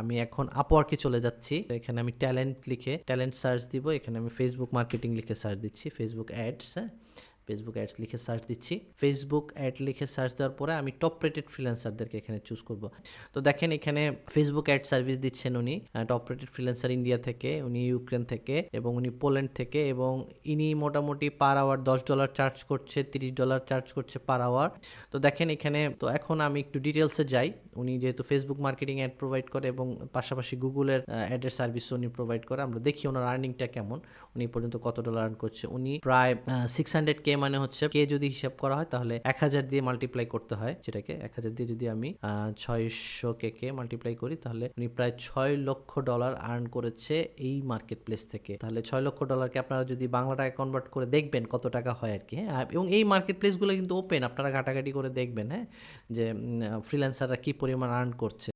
আমি এখন আপওয়ার্কে চলে যাচ্ছি। তো এখানে আমি ট্যালেন্ট সার্চ দিব। এখানে আমি ফেসবুক মার্কেটিং লিখে সার্চ দিচ্ছি, ফেসবুক অ্যাডস, হ্যাঁ, ফেসবুক অ্যাডস লিখে সার্চ দিচ্ছি। ফেসবুক অ্যাড লিখে সার্চ দেওয়ার পরে আমি টপ রেটেড ফ্রিল্যান্সারদেরকে এখানে চুজ করব। তো দেখেন এখানে ফেসবুক অ্যাড সার্ভিস দিচ্ছেন উনি, টপ রেটেড ফ্রিল্যান্সার ইন্ডিয়া থেকে, উনি ইউক্রেন থেকে এবং উনি পোল্যান্ড থেকে, এবং ইনি মোটামুটি পার আওয়ার $10 চার্জ করছে, $30 চার্জ করছে পার আওয়ার। তো দেখেন এখানে, তো এখন আমি একটু ডিটেলসে যাই। উনি যেহেতু ফেসবুক মার্কেটিং অ্যাড প্রোভাইড করে এবং পাশাপাশি গুগলের অ্যাডের সার্ভিস উনি প্রোভাইড করে, আমরা দেখি ওনার আর্নিংটা কেমন, উনি পর্যন্ত কত ডলার আর্ন করছে। উনি প্রায় 600K, মানে হচ্ছে কে যদি হিসাব করা হয় তাহলে 1000 দিয়ে মাল্টিপ্লাই করতে হয়, যেটাকে 1000 দিয়ে যদি আমি 600K মাল্টিপ্লাই করি তাহলে উনি প্রায় $6 লক্ষ আর্ন করেছে এই মার্কেট প্লেস থেকে। তাহলে $6 লক্ষকে আপনারা যদি বাংলা টাকা কনভার্ট করে দেখবেন কত টাকা হয় আর কি, হ্যাঁ। এবং এই মার্কেট প্লেসগুলো কিন্তু ওপেন, আপনারা ঘাটাঘাটি করে দেখবেন, হ্যাঁ, যে ফ্রিল্যান্সাররা কি পরিমাণ আর্ন করছে।